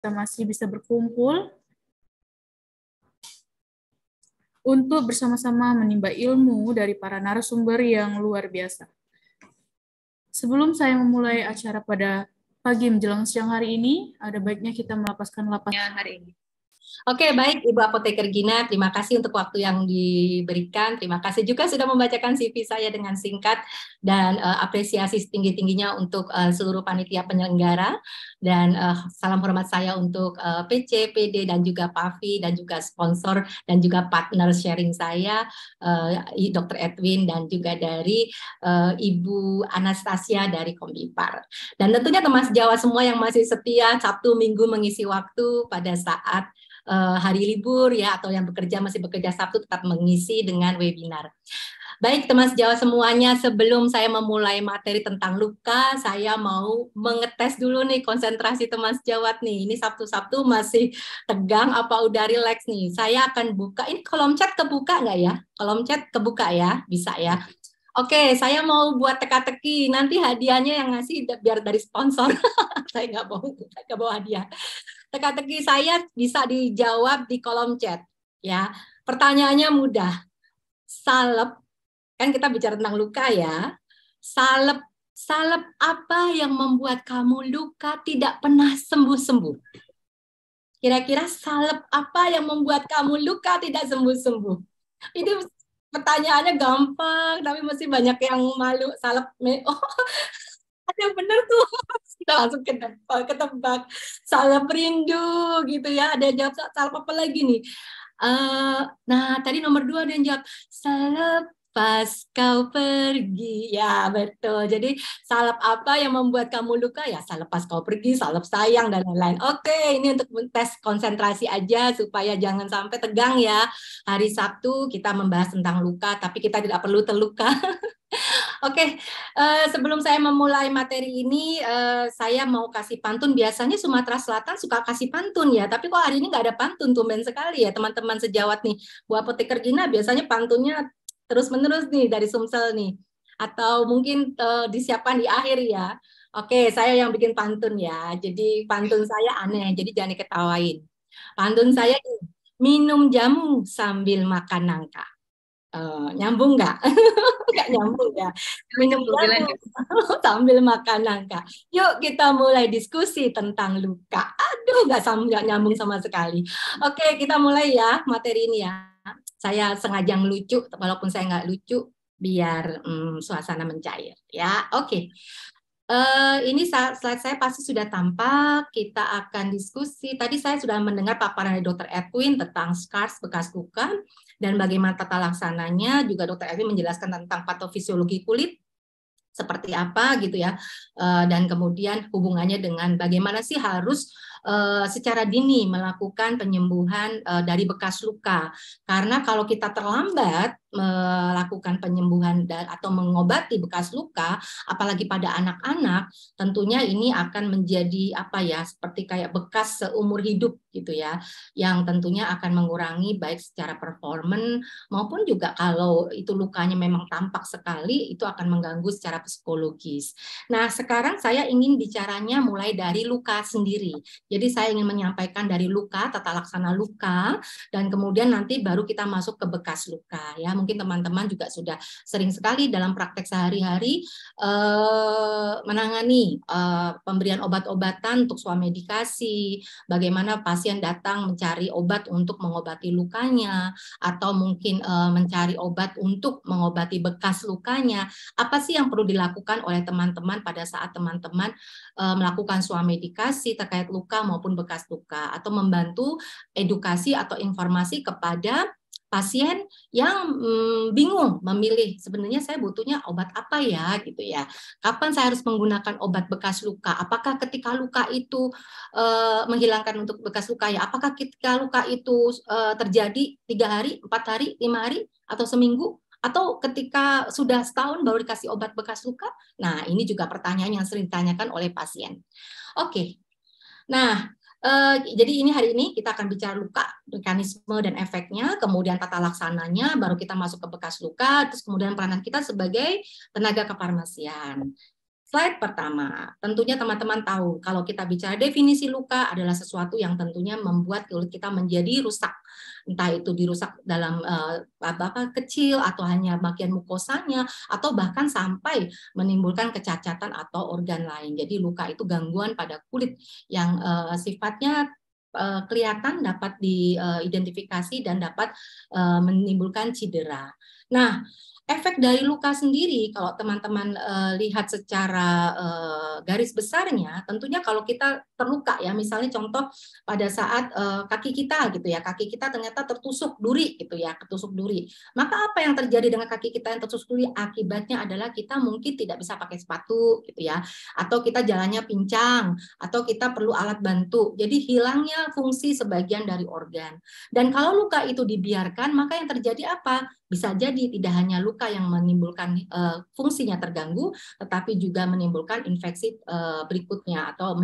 kita masih bisa berkumpul untuk bersama-sama menimba ilmu dari para narasumber yang luar biasa. Sebelum saya memulai acara pada pagi menjelang siang hari ini, ada baiknya kita melapaskan lapasnya hari ini. Oke, baik Ibu Apoteker Gina, terima kasih untuk waktu yang diberikan. Terima kasih juga sudah membacakan CV saya dengan singkat dan apresiasi setinggi-tingginya untuk seluruh panitia penyelenggara. Dan salam hormat saya untuk PC, PD, dan juga PAVI, dan juga sponsor, dan juga partner sharing saya, Dr. Edwin, dan juga dari Ibu Anastasia dari Kombipar. Dan tentunya teman sejawat semua yang masih setia Sabtu Minggu mengisi waktu pada saat hari libur ya, atau yang masih bekerja Sabtu tetap mengisi dengan webinar. Baik teman sejawat semuanya, sebelum saya memulai materi tentang luka, saya mau mengetes dulu nih konsentrasi teman sejawat nih. Ini Sabtu-Sabtu masih tegang apa udah relax nih? Saya akan buka, ini kolom chat kebuka nggak ya? Kolom chat kebuka ya? Bisa ya? Oke, saya mau buat teka-teki. Nanti hadiahnya yang ngasih biar dari sponsor. Saya nggak mau hadiah. Teka-teki saya bisa dijawab di kolom chat. Ya, pertanyaannya mudah. Salep, kan kita bicara tentang luka ya. Salep apa yang membuat kamu luka tidak pernah sembuh-sembuh? Kira-kira salep apa yang membuat kamu luka tidak sembuh-sembuh? Ini pertanyaannya gampang, tapi masih banyak yang malu. Salep, oh, ada bener tuh. Kita langsung ketebak. Salep rindu gitu ya. Ada yang jawab salep apa lagi nih? Nah, tadi nomor 2 ada yang jawab selepas kau pergi. Ya, betul. Jadi, salep apa yang membuat kamu luka? Ya, selepas kau pergi, salep sayang, dan lain-lain. Oke, ini untuk tes konsentrasi aja supaya jangan sampai tegang ya. Hari Sabtu kita membahas tentang luka, tapi kita tidak perlu terluka. Oke, sebelum saya memulai materi ini, saya mau kasih pantun. Biasanya Sumatera Selatan suka kasih pantun ya, tapi kok hari ini nggak ada pantun, tumben sekali ya teman-teman sejawat nih. Bu Apoteker Gina biasanya pantunnya terus-menerus nih dari Sumsel nih, atau mungkin disiapkan di akhir ya. Oke, saya yang bikin pantun ya, jadi pantun saya aneh, jadi jangan diketawain. Pantun saya minum jamu sambil makan nangka. Nyambung nggak? Nggak nyambung ya. Minum jamu sambil makan nangka. Yuk kita mulai diskusi tentang luka. Aduh, nggak nyambung sama sekali. Oke, kita mulai ya materi ini ya. Saya sengaja ngelucu, walaupun saya nggak lucu, biar suasana mencair. Ya, oke. Ini slide saya pasti sudah tampak. Kita akan diskusi. Tadi saya sudah mendengar paparan dari Dr. Edwin tentang scars bekas luka dan bagaimana tata laksananya. Juga Dr. Edwin menjelaskan tentang patofisiologi kulit seperti apa gitu ya, dan kemudian hubungannya dengan bagaimana sih harus secara dini melakukan penyembuhan dari bekas luka, karena kalau kita terlambat melakukan penyembuhan atau mengobati bekas luka, apalagi pada anak-anak, tentunya ini akan menjadi apa ya, seperti kayak bekas seumur hidup gitu ya, yang tentunya akan mengurangi baik secara performan maupun juga kalau itu lukanya memang tampak sekali, itu akan mengganggu secara psikologis. Nah, sekarang saya ingin bicaranya mulai dari luka sendiri. Jadi saya ingin menyampaikan dari luka, tata laksana luka, dan kemudian nanti baru kita masuk ke bekas luka. Ya, mungkin teman-teman juga sudah sering sekali dalam praktek sehari-hari menangani pemberian obat-obatan untuk swamedikasi, bagaimana pasien datang mencari obat untuk mengobati lukanya, atau mungkin mencari obat untuk mengobati bekas lukanya. Apa sih yang perlu dilakukan oleh teman-teman pada saat teman-teman melakukan swamedikasi terkait luka maupun bekas luka, atau membantu edukasi atau informasi kepada pasien yang bingung memilih sebenarnya saya butuhnya obat apa ya gitu ya. Kapan saya harus menggunakan obat bekas luka? Apakah ketika luka itu menghilangkan untuk bekas luka ya? Apakah ketika luka itu terjadi 3 hari, 4 hari, 5 hari, atau seminggu? Atau ketika sudah setahun baru dikasih obat bekas luka? Nah, ini juga pertanyaan yang sering ditanyakan oleh pasien. Oke, nah, jadi ini hari ini kita akan bicara luka, mekanisme dan efeknya, kemudian tata laksananya, baru kita masuk ke bekas luka, terus kemudian peranan kita sebagai tenaga kefarmasian. Slide pertama, tentunya teman-teman tahu kalau kita bicara definisi luka adalah sesuatu yang tentunya membuat kulit kita menjadi rusak. Entah itu dirusak dalam kecil atau hanya bagian mukosanya atau bahkan sampai menimbulkan kecacatan atau organ lain. Jadi luka itu gangguan pada kulit yang sifatnya kelihatan, dapat diidentifikasi dan dapat menimbulkan cedera. Nah, efek dari luka sendiri, kalau teman-teman lihat secara garis besarnya, tentunya kalau kita terluka ya, misalnya contoh pada saat kaki kita gitu ya, kaki kita ternyata tertusuk duri gitu ya, ketusuk duri. Maka apa yang terjadi dengan kaki kita yang tertusuk duri? Akibatnya adalah kita mungkin tidak bisa pakai sepatu gitu ya, atau kita jalannya pincang, atau kita perlu alat bantu. Jadi hilangnya fungsi sebagian dari organ. Dan kalau luka itu dibiarkan, maka yang terjadi apa? Bisa jadi tidak hanya luka yang menimbulkan fungsinya terganggu, tetapi juga menimbulkan infeksi berikutnya atau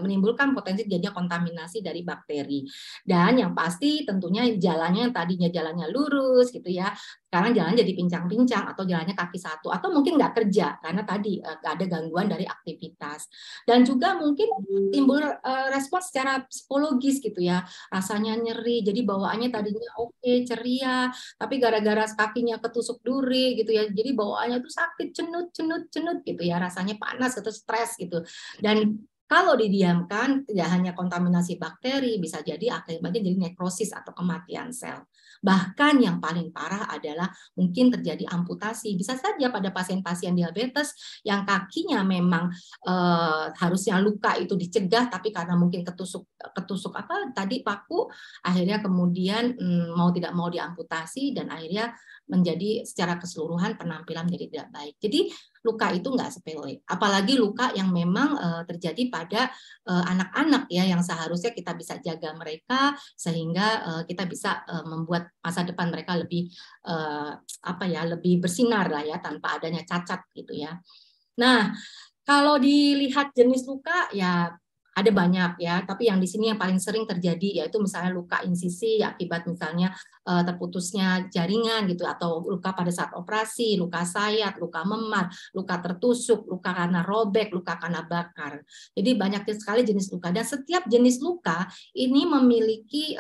menimbulkan potensi terjadinya kontaminasi dari bakteri. Dan yang pasti tentunya jalannya yang tadinya jalannya lurus gitu ya, sekarang jalan jadi pincang-pincang atau jalannya kaki satu atau mungkin nggak kerja karena tadi ada gangguan dari aktivitas. Dan juga mungkin timbul respon secara psikologis gitu ya, rasanya nyeri, jadi bawaannya tadinya oke, ceria, tapi gara-gara kakinya ketusuk duri gitu ya, jadi bawaannya tuh sakit, cenut gitu ya, rasanya panas atau stres gitu. Dan kalau didiamkan, tidak hanya kontaminasi bakteri, bisa jadi akibatnya jadi nekrosis atau kematian sel. Bahkan yang paling parah adalah mungkin terjadi amputasi. Bisa saja pada pasien-pasien diabetes yang kakinya memang harusnya luka itu dicegah, tapi karena mungkin ketusuk apa tadi paku, akhirnya kemudian mau tidak mau diamputasi dan akhirnya menjadi secara keseluruhan penampilan menjadi tidak baik. Jadi luka itu nggak sepele, apalagi luka yang memang terjadi pada anak-anak ya, yang seharusnya kita bisa jaga mereka sehingga kita bisa membuat masa depan mereka lebih lebih bersinar lah ya, tanpa adanya cacat gitu ya. Nah, kalau dilihat jenis luka ya ada banyak ya, tapi yang di sini yang paling sering terjadi yaitu misalnya luka insisi akibat misalnya terputusnya jaringan gitu, atau luka pada saat operasi, luka sayat, luka memar, luka tertusuk, luka karena robek, luka karena bakar. Jadi banyak sekali jenis luka, dan setiap jenis luka ini memiliki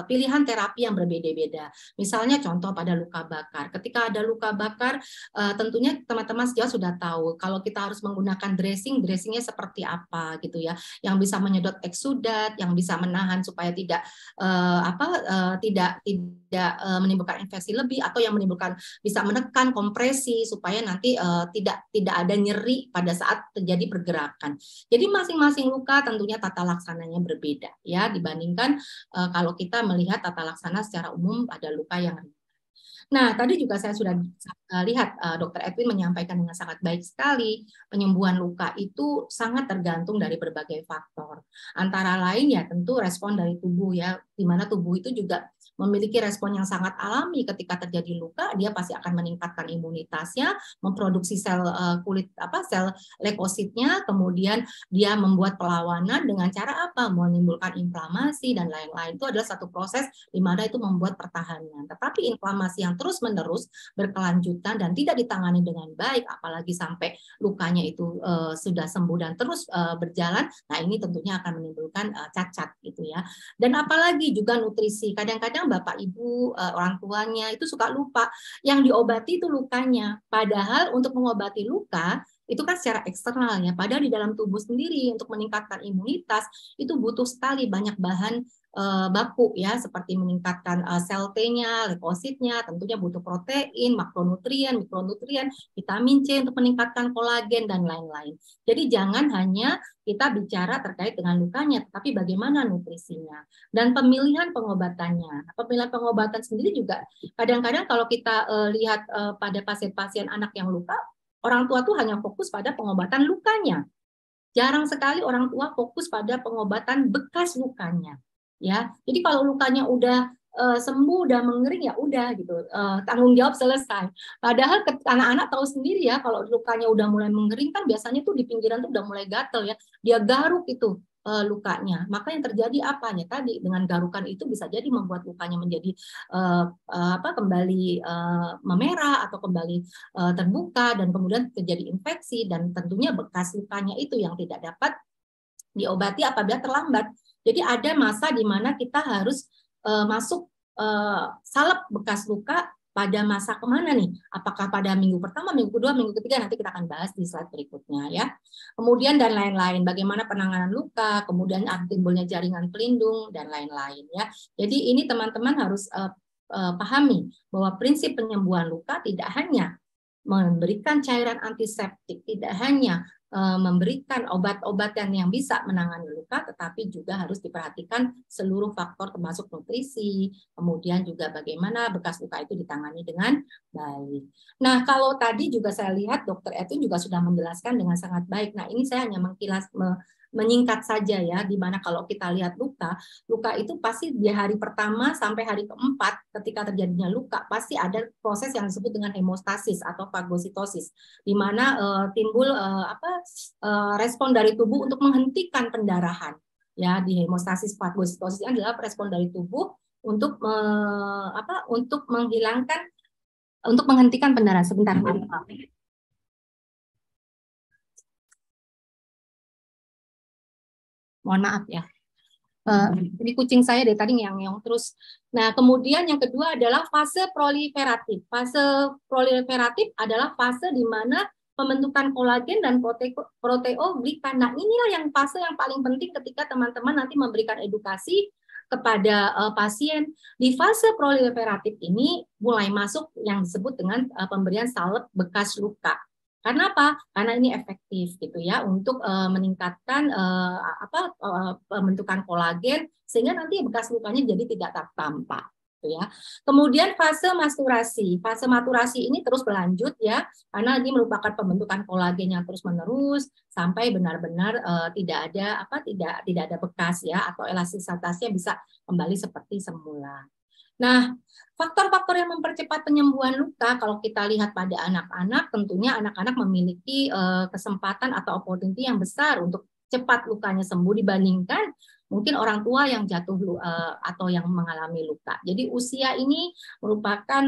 pilihan terapi yang berbeda-beda. Misalnya contoh pada luka bakar. Ketika ada luka bakar, tentunya teman-teman sejauh sudah tahu kalau kita harus menggunakan dressingnya seperti apa gitu ya, yang bisa menyedot eksudat, yang bisa menahan supaya tidak menimbulkan infeksi lebih, atau yang menimbulkan bisa menekan kompresi supaya nanti tidak ada nyeri pada saat terjadi pergerakan. Jadi masing-masing luka tentunya tata laksananya berbeda ya, dibandingkan kalau kita melihat tata laksana secara umum pada luka yang ringan. Nah, tadi juga saya sudah lihat Dr. Edwin menyampaikan dengan sangat baik sekali, penyembuhan luka itu sangat tergantung dari berbagai faktor. Antara lain ya tentu respon dari tubuh ya, di mana tubuh itu juga memiliki respon yang sangat alami ketika terjadi luka, dia pasti akan meningkatkan imunitasnya, memproduksi sel sel leukositnya, kemudian dia membuat perlawanan dengan cara apa? Menimbulkan inflamasi dan lain-lain. Itu adalah satu proses di mana itu membuat pertahanan. Tetapi inflamasi yang terus-menerus berkelanjutan dan tidak ditangani dengan baik, apalagi sampai lukanya itu sudah sembuh dan terus berjalan, nah ini tentunya akan menimbulkan cacat gitu ya. Dan apalagi juga nutrisi, kadang-kadang Bapak Ibu orang tuanya itu suka lupa yang diobati itu lukanya, padahal untuk mengobati luka itu kan secara eksternal ya, padahal di dalam tubuh sendiri untuk meningkatkan imunitas itu butuh sekali banyak bahan baku ya, seperti meningkatkan sel T-nya, leukositnya, tentunya butuh protein, makronutrien, mikronutrien, vitamin C untuk meningkatkan kolagen dan lain-lain. Jadi jangan hanya kita bicara terkait dengan lukanya, tapi bagaimana nutrisinya dan pemilihan pengobatannya. Pemilihan pengobatan sendiri juga kadang-kadang kalau kita lihat pada pasien-pasien anak yang luka, orang tua tuh hanya fokus pada pengobatan lukanya. Jarang sekali orang tua fokus pada pengobatan bekas lukanya. Ya, jadi kalau lukanya udah sembuh, udah mengering ya udah gitu, tanggung jawab selesai. Padahal anak-anak tahu sendiri ya, kalau lukanya udah mulai mengering kan biasanya tuh di pinggiran tuh udah mulai gatel ya, dia garuk itu. lukanya. Maka yang terjadi apanya tadi dengan garukan itu bisa jadi membuat lukanya menjadi kembali memerah atau kembali terbuka dan kemudian terjadi infeksi, dan tentunya bekas lukanya itu yang tidak dapat diobati apabila terlambat. Jadi ada masa di mana kita harus masuk salep bekas luka pada masa kemana nih? Apakah pada minggu pertama, minggu kedua, minggu ketiga? Nanti kita akan bahas di slide berikutnya ya. Kemudian dan lain-lain, bagaimana penanganan luka, kemudian timbulnya jaringan pelindung dan lain-lain ya. Jadi ini teman-teman harus pahami bahwa prinsip penyembuhan luka tidak hanya memberikan cairan antiseptik, tidak hanya memberikan obat-obatan yang bisa menangani luka, tetapi juga harus diperhatikan seluruh faktor termasuk nutrisi, kemudian juga bagaimana bekas luka itu ditangani dengan baik. Nah, kalau tadi juga saya lihat Dr. Edwin juga sudah menjelaskan dengan sangat baik. Nah, ini saya hanya menyingkat saja ya, di mana kalau kita lihat luka itu pasti di hari pertama sampai hari keempat ketika terjadinya luka pasti ada proses yang disebut dengan hemostasis atau fagositosis, di mana timbul respon dari tubuh untuk menghentikan pendarahan. Ya, di hemostasis fagositosis adalah respon dari tubuh untuk menghentikan pendarahan. Sebentar. Mohon maaf ya. Ini kucing saya dari tadi yang terus. Nah, kemudian yang kedua adalah fase proliferatif. Fase proliferatif adalah fase di mana pembentukan kolagen dan proteoglikan. Nah, inilah yang fase yang paling penting ketika teman-teman nanti memberikan edukasi kepada pasien. Di fase proliferatif ini mulai masuk yang disebut dengan pemberian salep bekas luka. Karena apa? Karena ini efektif gitu ya untuk meningkatkan pembentukan kolagen sehingga nanti bekas lukanya jadi tidak tampak. Gitu ya. Kemudian fase maturasi. Fase maturasi ini terus berlanjut ya karena ini merupakan pembentukan kolagen yang terus-menerus sampai benar-benar tidak ada bekas ya atau elastisitasnya bisa kembali seperti semula. Nah, faktor-faktor yang mempercepat penyembuhan luka, kalau kita lihat pada anak-anak, tentunya anak-anak memiliki kesempatan atau opportunity yang besar untuk cepat lukanya sembuh dibandingkan mungkin orang tua yang jatuh atau yang mengalami luka. Jadi usia ini merupakan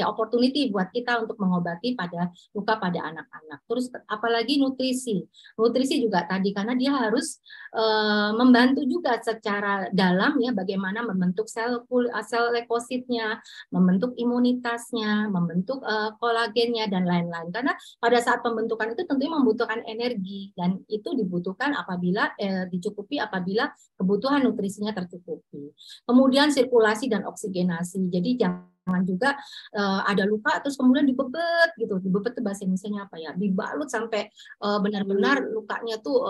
opportunity buat kita untuk mengobati pada luka pada anak-anak. Terus apalagi nutrisi. Nutrisi juga tadi karena dia harus membantu juga secara dalam ya bagaimana membentuk sel leukositnya, membentuk imunitasnya, membentuk kolagennya dan lain-lain. Karena pada saat pembentukan itu tentunya membutuhkan energi dan itu dibutuhkan apabila dicukupi apabila kebutuhan nutrisinya tercukupi. Kemudian sirkulasi dan oksigenasi. Jadi jangan juga ada luka terus kemudian dibebet gitu. Dibebet itu bahasa Indonesianya apa ya? Dibalut sampai benar-benar lukanya tuh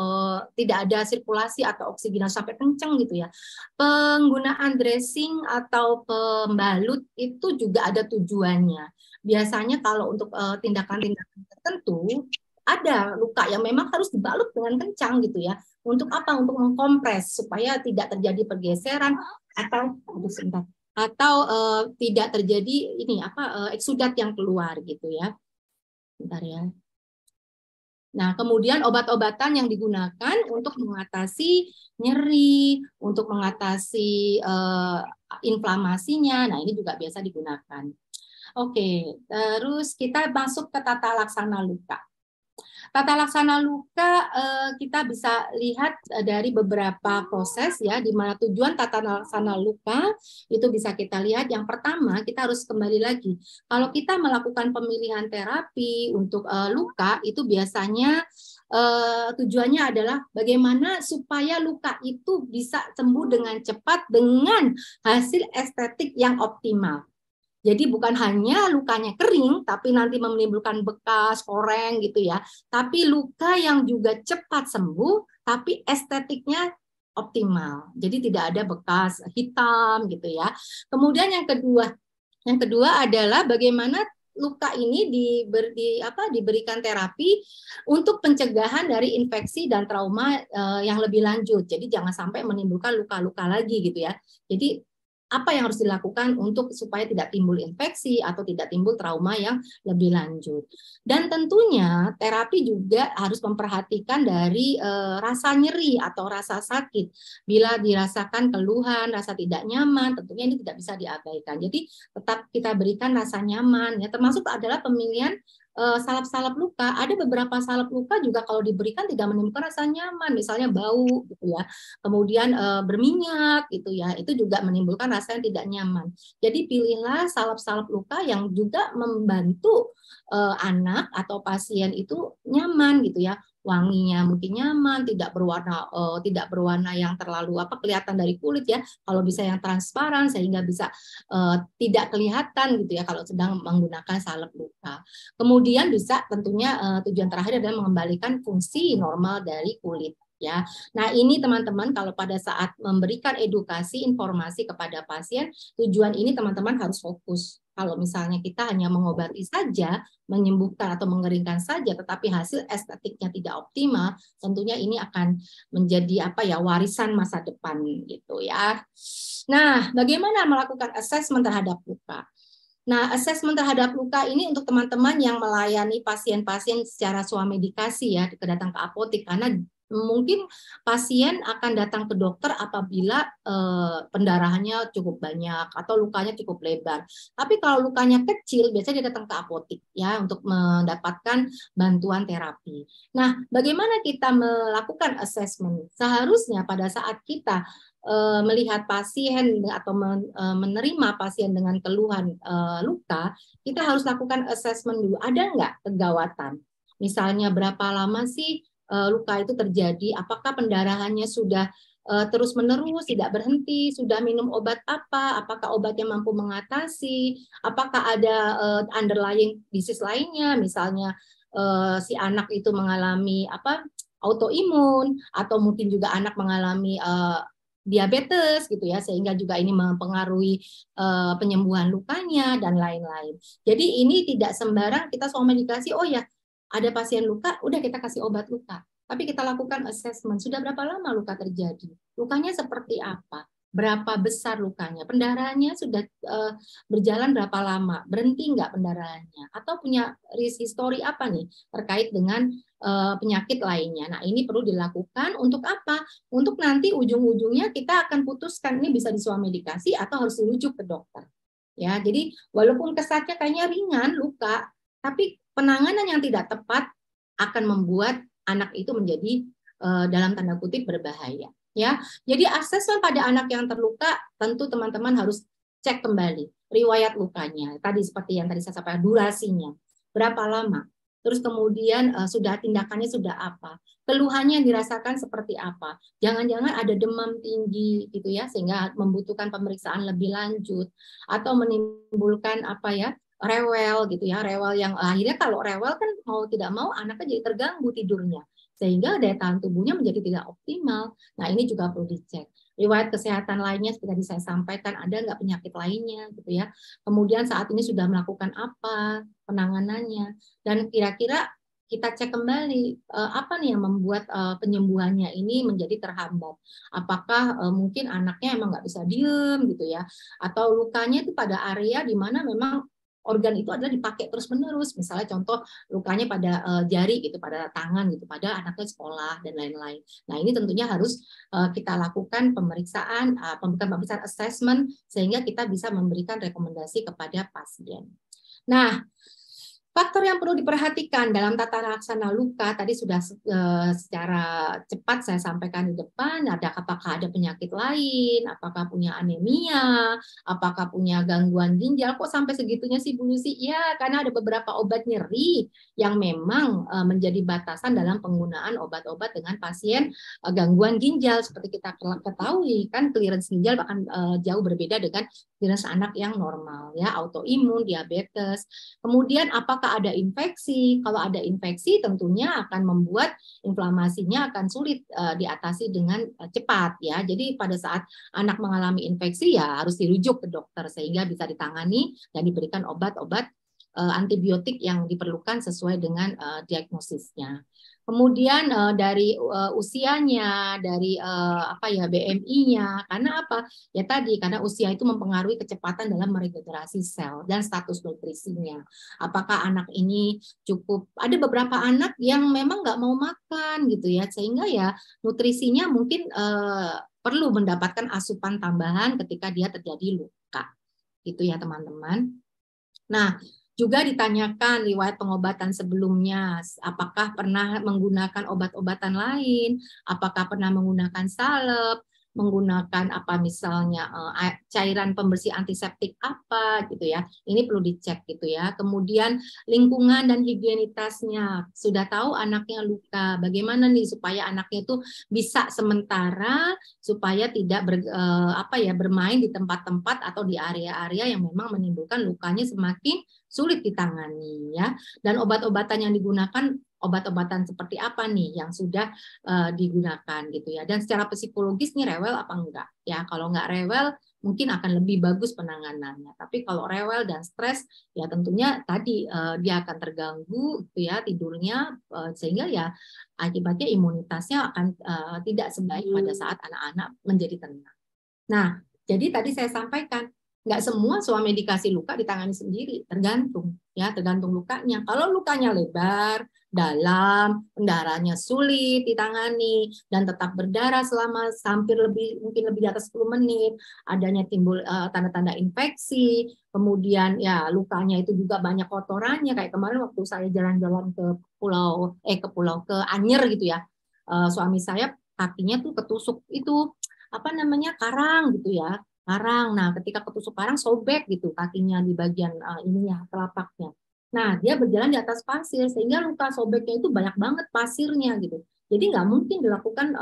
tidak ada sirkulasi atau oksigenasi sampai kenceng gitu ya. Penggunaan dressing atau pembalut itu juga ada tujuannya. Biasanya kalau untuk tindakan-tindakan tertentu ada luka yang memang harus dibalut dengan kencang gitu ya. Untuk apa? Untuk mengkompres supaya tidak terjadi pergeseran atau tidak terjadi eksudat yang keluar gitu ya. Bentar ya. Nah, kemudian obat-obatan yang digunakan untuk mengatasi nyeri, untuk mengatasi inflamasinya. Nah, ini juga biasa digunakan. Oke, terus kita masuk ke tata laksana luka. Tata laksana luka kita bisa lihat dari beberapa proses ya, di mana tujuan tata laksana luka itu bisa kita lihat. Yang pertama kita harus kembali lagi, kalau kita melakukan pemilihan terapi untuk luka itu biasanya tujuannya adalah bagaimana supaya luka itu bisa sembuh dengan cepat dengan hasil estetik yang optimal. Jadi bukan hanya lukanya kering, tapi nanti menimbulkan bekas, koreng gitu ya. Tapi luka yang juga cepat sembuh, tapi estetiknya optimal. Jadi tidak ada bekas hitam gitu ya. Kemudian yang kedua adalah bagaimana luka ini diberikan terapi untuk pencegahan dari infeksi dan trauma yang lebih lanjut. Jadi jangan sampai menimbulkan luka-luka lagi gitu ya. Jadi apa yang harus dilakukan untuk supaya tidak timbul infeksi atau tidak timbul trauma yang lebih lanjut. Dan tentunya terapi juga harus memperhatikan dari rasa nyeri atau rasa sakit. Bila dirasakan keluhan, rasa tidak nyaman, tentunya ini tidak bisa diabaikan. Jadi tetap kita berikan rasa nyaman, ya, termasuk adalah pemilihan salep-salep luka. Ada beberapa salep luka juga kalau diberikan tidak menimbulkan rasa nyaman, misalnya bau gitu ya. Kemudian berminyak gitu ya. Itu juga menimbulkan rasa yang tidak nyaman. Jadi pilihlah salep-salep luka yang juga membantu anak atau pasien itu nyaman gitu ya. Wanginya mungkin nyaman, tidak berwarna yang terlalu kelihatan dari kulit ya. Kalau bisa yang transparan sehingga bisa tidak kelihatan gitu ya kalau sedang menggunakan salep luka. Kemudian bisa tentunya tujuan terakhir adalah mengembalikan fungsi normal dari kulit ya. Nah, ini teman-teman kalau pada saat memberikan edukasi informasi kepada pasien, tujuan ini teman-teman harus fokus. Kalau misalnya kita hanya mengobati saja, menyembuhkan atau mengeringkan saja, tetapi hasil estetiknya tidak optimal, tentunya ini akan menjadi warisan masa depan gitu ya. Nah, bagaimana melakukan assessment terhadap luka? Nah, asesmen terhadap luka ini untuk teman-teman yang melayani pasien-pasien secara swamedikasi ya, datang ke apotek, karena mungkin pasien akan datang ke dokter apabila pendarahannya cukup banyak atau lukanya cukup lebar. Tapi kalau lukanya kecil, biasanya dia datang ke apotek ya untuk mendapatkan bantuan terapi. Nah, bagaimana kita melakukan asesmen? Seharusnya pada saat kita melihat pasien atau menerima pasien dengan keluhan luka, kita harus lakukan assessment dulu. Ada nggak kegawatan? Misalnya berapa lama sih luka itu terjadi? Apakah pendarahannya sudah terus-menerus, tidak berhenti? Sudah minum obat apa? Apakah obatnya mampu mengatasi? Apakah ada underlying disease lainnya? Misalnya si anak itu mengalami autoimun, atau mungkin juga anak mengalami diabetes gitu ya, sehingga juga ini mempengaruhi penyembuhan lukanya dan lain-lain. Jadi ini tidak sembarang kita swamedikasi, oh ya ada pasien luka, udah kita kasih obat luka. Tapi kita lakukan assessment, sudah berapa lama luka terjadi? Lukanya seperti apa? Berapa besar lukanya? Pendarahannya sudah berjalan berapa lama? Berhenti nggak pendarahannya? Atau punya risk history apa nih terkait dengan penyakit lainnya? Nah, ini perlu dilakukan untuk apa? Untuk nanti ujung-ujungnya kita akan putuskan ini bisa diswamedikasi atau harus dirujuk ke dokter. Ya, jadi walaupun kesannya kayaknya ringan luka, tapi penanganan yang tidak tepat akan membuat anak itu menjadi dalam tanda kutip berbahaya. Ya, jadi asesmen pada anak yang terluka tentu teman-teman harus cek kembali riwayat lukanya. Tadi seperti yang tadi saya sampaikan, durasinya berapa lama, terus kemudian sudah tindakannya sudah apa, keluhannya yang dirasakan seperti apa. Jangan-jangan ada demam tinggi gitu ya, sehingga membutuhkan pemeriksaan lebih lanjut atau menimbulkan rewel gitu ya, rewel yang akhirnya kalau rewel kan mau tidak mau anaknya jadi terganggu tidurnya sehingga daya tahan tubuhnya menjadi tidak optimal. Nah, ini juga perlu dicek. Riwayat kesehatan lainnya seperti tadi saya sampaikan, ada nggak penyakit lainnya gitu ya. Kemudian saat ini sudah melakukan apa penanganannya, dan kira-kira kita cek kembali apa nih yang membuat penyembuhannya ini menjadi terhambat. Apakah mungkin anaknya emang nggak bisa diem gitu ya, atau lukanya itu pada area di mana memang organ itu adalah dipakai terus-menerus. Misalnya contoh lukanya pada jari gitu, pada tangan gitu, pada anaknya sekolah dan lain-lain. Nah, ini tentunya harus kita lakukan pemeriksaan assessment sehingga kita bisa memberikan rekomendasi kepada pasien. Nah, faktor yang perlu diperhatikan dalam tata laksana luka tadi sudah secara cepat saya sampaikan di depan. Apakah ada penyakit lain, apakah punya anemia, apakah punya gangguan ginjal. Kok sampai segitunya sih Bu Lucy? Ya, karena ada beberapa obat nyeri yang memang menjadi batasan dalam penggunaan obat-obat dengan pasien gangguan ginjal. Seperti kita ketahui kan, clearance ginjal bahkan jauh berbeda dengan clearance anak yang normal ya, autoimun, diabetes. Kemudian apakah ada infeksi? Kalau ada infeksi tentunya akan membuat inflamasinya akan sulit diatasi dengan cepat ya. Jadi pada saat anak mengalami infeksi ya harus dirujuk ke dokter sehingga bisa ditangani dan diberikan obat-obat antibiotik yang diperlukan sesuai dengan diagnosisnya. Kemudian dari usianya, dari apa ya BMI-nya, karena apa? Ya tadi karena usia itu mempengaruhi kecepatan dalam meregenerasi sel dan status nutrisinya. Apakah anak ini cukup? Ada beberapa anak yang memang nggak mau makan gitu ya, sehingga ya nutrisinya mungkin perlu mendapatkan asupan tambahan ketika dia terjadi luka, gitu ya teman-teman. Nah, juga ditanyakan riwayat pengobatan sebelumnya, apakah pernah menggunakan obat-obatan lain, apakah pernah menggunakan salep, menggunakan apa misalnya cairan pembersih antiseptik apa gitu ya. Ini perlu dicek gitu ya. Kemudian lingkungan dan higienitasnya. Sudah tahu anaknya luka, bagaimana nih supaya anaknya itu bisa sementara supaya tidak bermain di tempat-tempat atau di area-area yang memang menimbulkan lukanya semakin sulit ditangani ya. Dan obat-obatan yang digunakan obat-obatan seperti apa nih yang sudah digunakan gitu ya. Dan secara psikologis nih rewel apa enggak ya. Kalau enggak rewel mungkin akan lebih bagus penanganannya. Tapi kalau rewel dan stres ya tentunya tadi dia akan terganggu gitu ya tidurnya sehingga ya akibatnya imunitasnya akan tidak sebaik pada saat anak-anak menjadi tenang. Nah, jadi tadi saya sampaikan nggak semua suami medikasi luka ditangani sendiri, tergantung ya, tergantung lukanya. Kalau lukanya lebar, dalam, pendarahannya sulit ditangani dan tetap berdarah selama mungkin lebih di atas 10 menit, adanya timbul tanda-tanda infeksi, kemudian ya lukanya itu juga banyak kotorannya kayak kemarin waktu saya jalan-jalan ke Anyer gitu ya. Suami saya kakinya tuh ketusuk itu apa namanya karang gitu ya. Karang. Nah, ketika ketusuk karang sobek gitu kakinya di bagian ininya telapaknya. Nah, dia berjalan di atas pasir sehingga luka sobeknya itu banyak banget pasirnya gitu. Jadi nggak mungkin dilakukan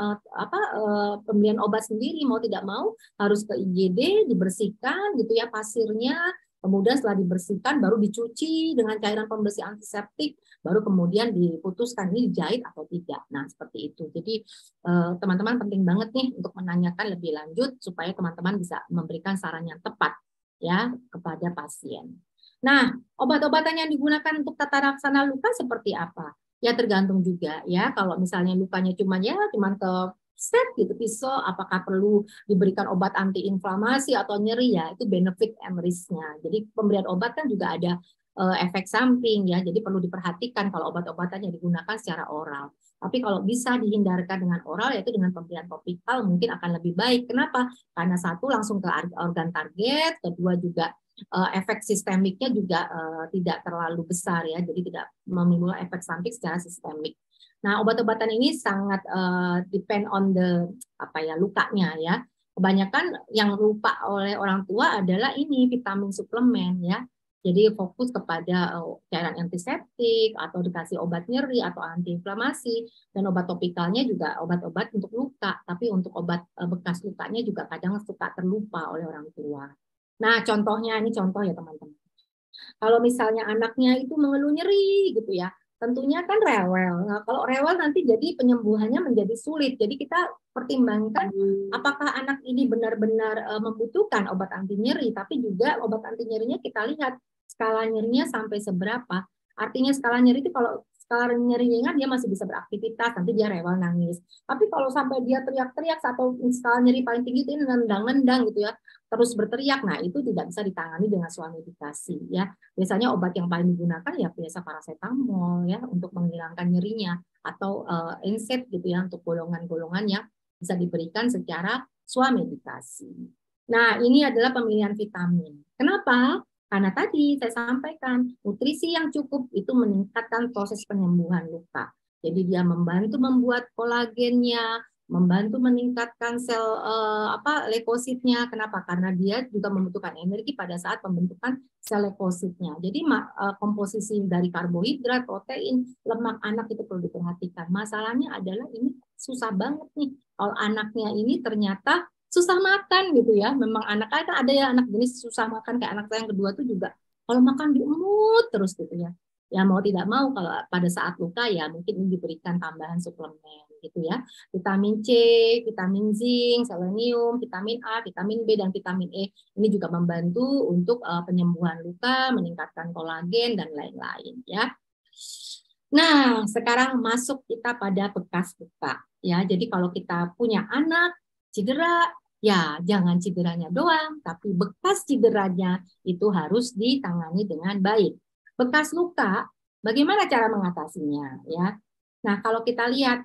pemberian obat sendiri, mau tidak mau harus ke IGD dibersihkan gitu ya pasirnya. Kemudian setelah dibersihkan baru dicuci dengan cairan pembersih antiseptik, baru kemudian diputuskan ini dijahit atau tidak. Nah, seperti itu. Jadi teman-teman penting banget nih untuk menanyakan lebih lanjut supaya teman-teman bisa memberikan saran yang tepat ya kepada pasien. Nah, obat-obatan yang digunakan untuk tata laksana luka seperti apa? Ya tergantung juga ya. Kalau misalnya lukanya cuma ke set gitu pisau, apakah perlu diberikan obat antiinflamasi atau nyeri ya, itu benefit and risk-nya. Jadi pemberian obat kan juga ada efek samping ya, jadi perlu diperhatikan kalau obat-obatan yang digunakan secara oral. Tapi kalau bisa dihindarkan dengan oral, yaitu dengan pemberian topikal mungkin akan lebih baik. Kenapa? Karena satu langsung ke organ target, kedua juga efek sistemiknya juga tidak terlalu besar ya, jadi tidak menimbulkan efek samping secara sistemik. Nah, obat-obatan ini sangat depend on the lukanya ya. Kebanyakan yang lupa oleh orang tua adalah ini vitamin suplemen ya. Jadi fokus kepada cairan antiseptik atau dikasih obat nyeri atau antiinflamasi, dan obat topikalnya juga obat-obat untuk luka, tapi untuk obat bekas lukanya juga kadang suka terlupa oleh orang tua. Nah, contohnya ini contoh ya teman-teman. Kalau misalnya anaknya itu mengeluh nyeri gitu ya, tentunya kan rewel. Nah, kalau rewel nanti jadi penyembuhannya menjadi sulit. Jadi kita pertimbangkan apakah anak ini benar-benar membutuhkan obat anti nyeri, tapi juga obat anti nyerinya kita lihat skala nyerinya sampai seberapa. Artinya skala nyeri itu kalau skala nyeri ringan dia masih bisa beraktivitas, nanti dia rewel nangis. Tapi kalau sampai dia teriak-teriak atau skala nyeri paling tinggi itu nendang-nendang gitu ya, terus berteriak, nah itu tidak bisa ditangani dengan suami medikasi ya. Biasanya obat yang paling digunakan ya biasa paracetamol ya untuk menghilangkan nyerinya, atau NSAID gitu ya untuk golongan-golongan yang bisa diberikan secara swamedikasi. Nah, ini adalah pemilihan vitamin. Kenapa? Karena tadi saya sampaikan nutrisi yang cukup itu meningkatkan proses penyembuhan luka. Jadi dia membantu membuat kolagennya, membantu meningkatkan sel leukositnya. Kenapa? Karena dia juga membutuhkan energi pada saat pembentukan sel leukositnya. Jadi komposisi dari karbohidrat, protein, lemak anak itu perlu diperhatikan. Masalahnya adalah ini susah banget nih. Kalau anaknya ini ternyata susah makan gitu ya. Memang anak-anak kan ada ya anak jenis susah makan, kayak anak saya yang kedua tuh juga kalau makan diemut terus gitu ya. Ya mau tidak mau kalau pada saat luka ya mungkin ini diberikan tambahan suplemen gitu ya. Vitamin C, vitamin zinc, selenium, vitamin A, vitamin B, dan vitamin E. Ini juga membantu untuk penyembuhan luka, meningkatkan kolagen, dan lain-lain ya. Nah, sekarang masuk kita pada bekas luka ya. Jadi kalau kita punya anak cedera, ya jangan cederanya doang, tapi bekas cederanya itu harus ditangani dengan baik. Bekas luka, bagaimana cara mengatasinya ya? Nah, kalau kita lihat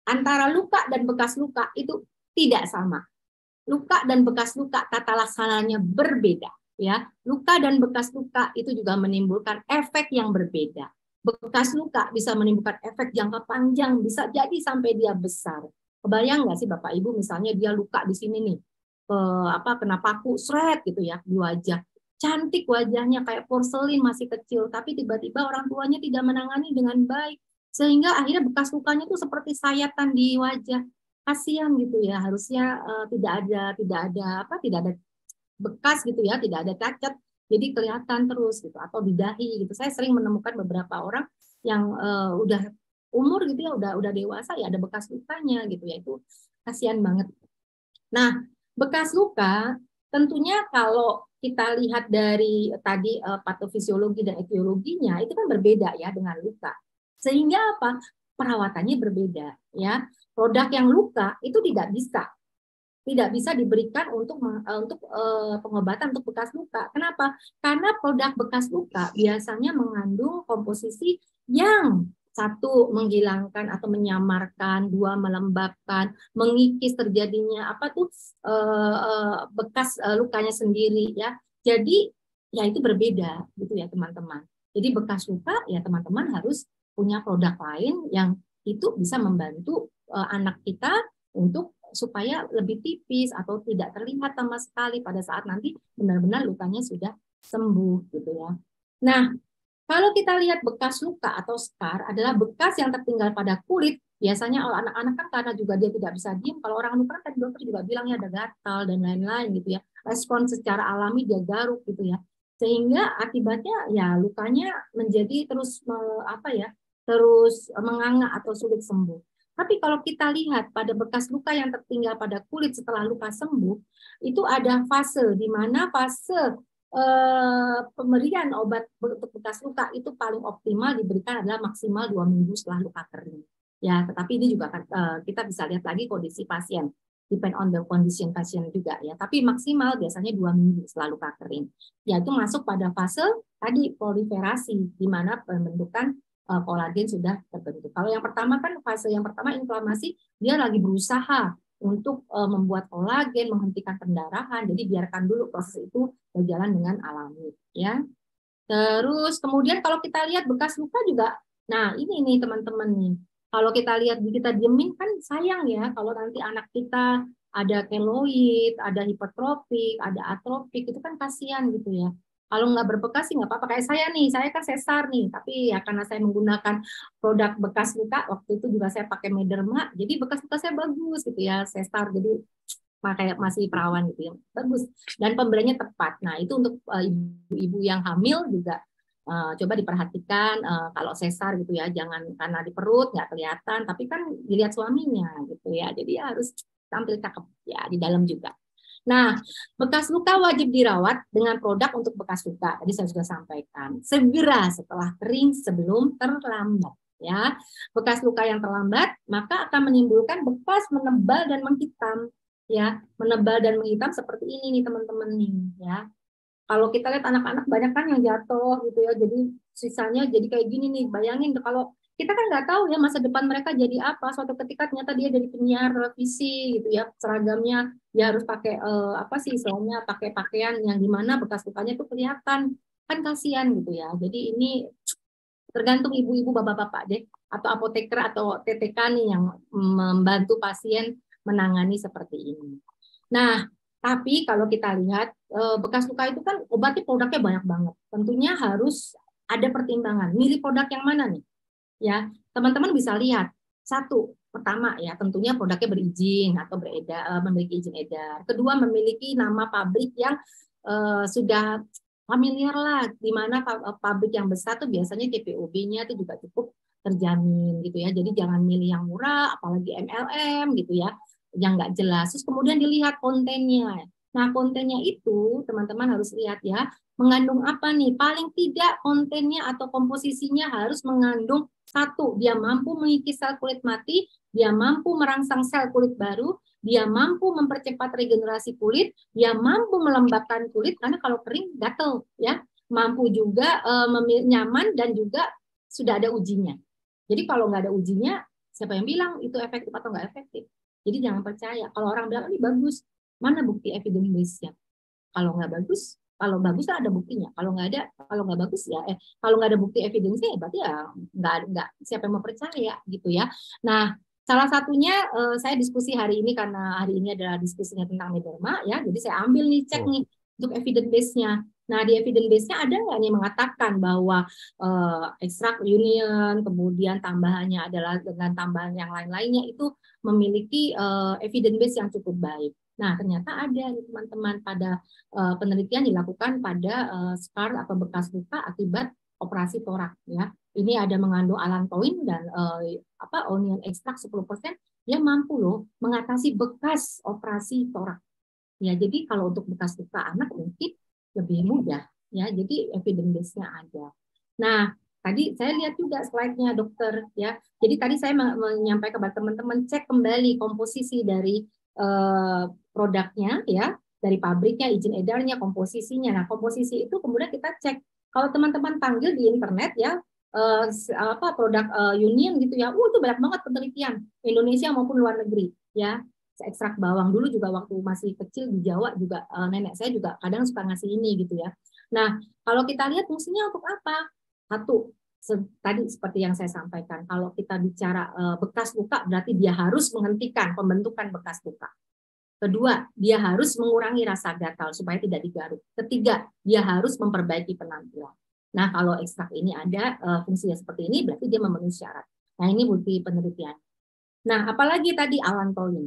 antara luka dan bekas luka itu tidak sama. Luka dan bekas luka tata laksananya berbeda ya. Luka dan bekas luka itu juga menimbulkan efek yang berbeda. Bekas luka bisa menimbulkan efek jangka panjang, bisa jadi sampai dia besar. Kebayang nggak sih Bapak Ibu, misalnya dia luka di sini nih, kena paku seret gitu ya di wajah. Cantik wajahnya kayak porselin, masih kecil, tapi tiba-tiba orang tuanya tidak menangani dengan baik, sehingga akhirnya bekas lukanya itu seperti sayatan di wajah. Kasihan gitu ya, harusnya tidak ada bekas gitu ya, tidak ada cacat, jadi kelihatan terus gitu, atau di dahi gitu. Saya sering menemukan beberapa orang yang udah umur gitu ya, udah dewasa ya ada bekas lukanya gitu ya, itu kasihan banget. Nah, bekas luka tentunya kalau kita lihat dari tadi patofisiologi dan etiologinya itu kan berbeda ya dengan luka. Sehingga apa? Perawatannya berbeda ya. Produk yang luka itu tidak bisa diberikan untuk pengobatan untuk bekas luka. Kenapa? Karena produk bekas luka biasanya mengandung komposisi yang satu menghilangkan atau menyamarkan, dua melembabkan, mengikis terjadinya bekas lukanya sendiri ya. Jadi ya itu berbeda gitu ya teman-teman. Jadi bekas luka ya teman-teman harus punya produk lain yang itu bisa membantu anak kita untuk supaya lebih tipis atau tidak terlihat sama sekali pada saat nanti benar-benar lukanya sudah sembuh gitu ya. Nah, kalau kita lihat bekas luka atau scar adalah bekas yang tertinggal pada kulit. Biasanya kalau anak-anak kan karena juga dia tidak bisa diam, kalau orang luka kan dokter juga bilang ya ada gatal dan lain-lain gitu ya. Respon secara alami dia garuk gitu ya. Sehingga akibatnya ya lukanya menjadi terus terus menganga atau sulit sembuh. Tapi kalau kita lihat pada bekas luka yang tertinggal pada kulit setelah luka sembuh, itu ada fase di mana fase pemberian obat untuk bekas luka itu paling optimal diberikan adalah maksimal 2 minggu setelah luka kering. Ya, tetapi ini juga kita bisa lihat lagi kondisi pasien, depend on the condition pasien juga ya. Tapi maksimal biasanya 2 minggu setelah luka kering. Ya, itu masuk pada fase tadi proliferasi, di mana pembentukan kolagen sudah terbentuk. Kalau yang pertama kan fase yang pertama inflamasi, dia lagi berusaha untuk membuat kolagen, menghentikan pendarahan. Jadi biarkan dulu proses itu berjalan dengan alami, ya. Terus kemudian kalau kita lihat bekas luka juga, nah ini nih teman-teman nih. Kalau kita lihat kita diemin kan sayang ya. Kalau nanti anak kita ada keloid, ada hipertropik, ada atropik, itu kan kasihan gitu ya. Kalau nggak berbekas sih nggak apa-apa. Kayak saya nih, saya kan sesar nih, tapi ya karena saya menggunakan produk bekas luka, waktu itu juga saya pakai Mederma, jadi bekas luka saya bagus gitu ya, sesar, jadi kayak masih perawan gitu ya, bagus. Dan pemberiannya tepat. Nah itu untuk ibu-ibu yang hamil juga coba diperhatikan kalau sesar gitu ya, jangan karena di perut nggak kelihatan, tapi kan dilihat suaminya gitu ya, jadi harus tampil cakep ya di dalam juga. Nah, bekas luka wajib dirawat dengan produk untuk bekas luka. Tadi saya sudah sampaikan. Segera setelah kering sebelum terlambat. Ya, bekas luka yang terlambat maka akan menimbulkan bekas menebal dan menghitam. Ya, menebal dan menghitam seperti ini nih teman-teman nih. Ya, kalau kita lihat anak-anak banyak kan yang jatuh gitu ya. Jadi sisanya jadi kayak gini nih. Bayangin kalau kita kan nggak tahu ya masa depan mereka jadi apa. Suatu ketika ternyata dia jadi penyiar televisi gitu ya, seragamnya dia harus pakai istilahnya pakai pakaian yang dimana bekas lukanya itu kelihatan, kan kasihan gitu ya. Jadi ini tergantung ibu-ibu bapak-bapak deh, atau apoteker atau TTK nih yang membantu pasien menangani seperti ini. Nah, tapi kalau kita lihat bekas luka itu kan obatnya produknya banyak banget. Tentunya harus ada pertimbangan. Milih produk yang mana nih? Ya, teman-teman bisa lihat. Satu, pertama ya tentunya produknya berizin atau beredar, memiliki izin edar. Kedua, memiliki nama pabrik yang sudah familiar lah, di mana pabrik yang besar tuh biasanya TPOB-nya itu juga cukup terjamin gitu ya. Jadi jangan milih yang murah, apalagi MLM gitu ya, yang nggak jelas. Terus kemudian dilihat kontennya. Nah, kontennya itu teman-teman harus lihat ya, mengandung apa nih? Paling tidak kontennya atau komposisinya harus mengandung satu, dia mampu mengikis sel kulit mati, dia mampu merangsang sel kulit baru, dia mampu mempercepat regenerasi kulit, dia mampu melembabkan kulit karena kalau kering gatel ya, mampu juga nyaman dan juga sudah ada ujinya. Jadi kalau nggak ada ujinya, siapa yang bilang itu efektif atau nggak efektif? Jadi jangan percaya. Kalau orang bilang ini bagus, mana bukti evidence base-nya? Kalau nggak bagus, kalau bagus kan ada buktinya. Kalau nggak bagus ya, kalau nggak ada bukti evidence-nya, berarti ya nggak siapa yang mau percaya gitu ya. Nah, salah satunya saya diskusi hari ini karena hari ini adalah diskusinya tentang Mederma ya. Jadi saya ambil nih cek nih untuk evidence base-nya. Nah, di evidence base-nya ada nggak nih mengatakan bahwa ekstrak union, kemudian tambahannya adalah dengan tambahan yang lain-lainnya itu memiliki evidence base yang cukup baik. Nah, ternyata ada teman-teman pada penelitian dilakukan pada scar atau bekas luka akibat operasi torak ya. Ini ada mengandung allantoin dan onion extract 10%, dia mampu loh mengatasi bekas operasi torak. Ya, jadi kalau untuk bekas luka anak mungkin lebih mudah ya. Jadi evidence base-nya ada. Nah, tadi saya lihat juga slide-nya dokter ya. Jadi tadi saya menyampaikan kepada teman-teman cek kembali komposisi dari produknya ya, dari pabriknya, izin edarnya, komposisinya. Nah, komposisi itu kemudian kita cek. Kalau teman-teman panggil di internet ya, produk Union gitu ya, itu banyak banget penelitian Indonesia maupun luar negeri ya. Ekstrak bawang dulu juga waktu masih kecil di Jawa juga nenek saya juga kadang suka ngasih ini gitu ya. Nah, kalau kita lihat fungsinya untuk apa? Satu, tadi seperti yang saya sampaikan, kalau kita bicara bekas luka berarti dia harus menghentikan pembentukan bekas luka. Kedua, dia harus mengurangi rasa gatal supaya tidak digaruk. Ketiga, dia harus memperbaiki penampilan. Nah, kalau ekstrak ini ada fungsinya seperti ini, berarti dia memenuhi syarat. Nah, ini bukti penelitian. Nah, apalagi tadi allantoin.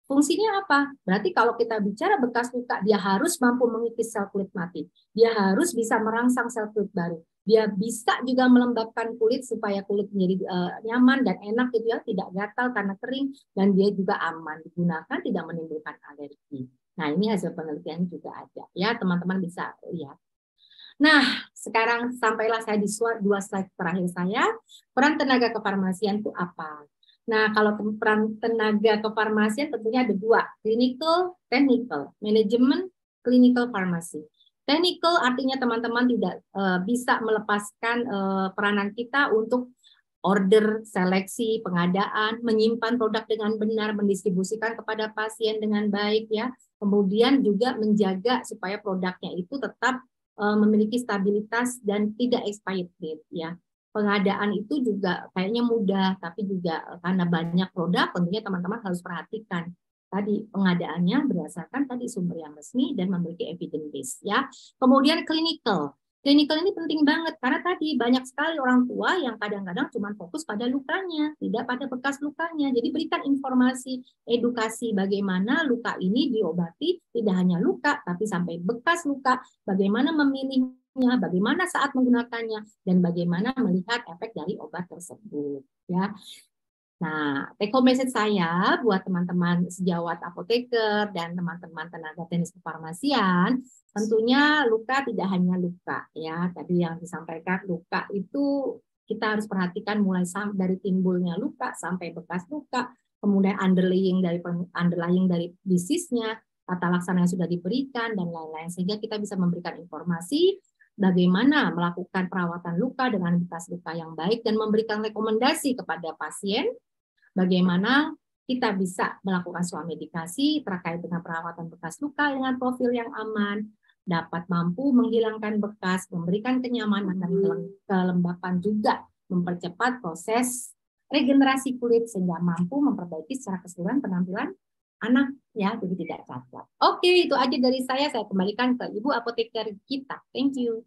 Fungsinya apa? Berarti kalau kita bicara bekas luka, dia harus mampu mengikis sel kulit mati. Dia harus bisa merangsang sel kulit baru. Dia bisa juga melembabkan kulit supaya kulit menjadi nyaman dan enak gitu ya, tidak gatal karena kering, dan dia juga aman digunakan, tidak menimbulkan alergi. Nah, ini hasil penelitian juga ada ya, teman-teman bisa lihat. Nah, sekarang sampailah saya di dua slide terakhir saya. Peran tenaga kefarmasian itu apa? Nah, kalau peran tenaga kefarmasian tentunya ada dua, clinical, technical, manajemen, clinical pharmacy. Technical artinya teman-teman tidak bisa melepaskan peranan kita untuk order, seleksi, pengadaan, menyimpan produk dengan benar, mendistribusikan kepada pasien dengan baik ya. Kemudian juga menjaga supaya produknya itu tetap memiliki stabilitas dan tidak expired date ya. Pengadaan itu juga kayaknya mudah, tapi juga karena banyak produk, tentunya teman-teman harus perhatikan. Tadi pengadaannya berdasarkan tadi sumber yang resmi dan memiliki evidence base ya. Kemudian clinical. Clinical ini penting banget karena tadi banyak sekali orang tua yang kadang-kadang cuma fokus pada lukanya, tidak pada bekas lukanya. Jadi berikan informasi, edukasi bagaimana luka ini diobati, tidak hanya luka tapi sampai bekas luka, bagaimana memilihnya, bagaimana saat menggunakannya, dan bagaimana melihat efek dari obat tersebut ya. Nah, take home message saya buat teman-teman sejawat apoteker dan teman-teman tenaga teknis kefarmasian, tentunya luka tidak hanya luka ya. Tadi yang disampaikan luka itu kita harus perhatikan mulai dari timbulnya luka sampai bekas luka, kemudian underlying dari disease-nya, tata laksana yang sudah diberikan dan lain-lain, sehingga kita bisa memberikan informasi bagaimana melakukan perawatan luka dengan bekas luka yang baik dan memberikan rekomendasi kepada pasien bagaimana kita bisa melakukan swamedikasi terkait dengan perawatan bekas luka dengan profil yang aman, dapat mampu menghilangkan bekas, memberikan kenyamanan dan kelembapan, juga mempercepat proses regenerasi kulit sehingga mampu memperbaiki secara keseluruhan penampilan anak ya, jadi tidak cacat. Oke, itu aja dari saya kembalikan ke Ibu apoteker kita. Thank you.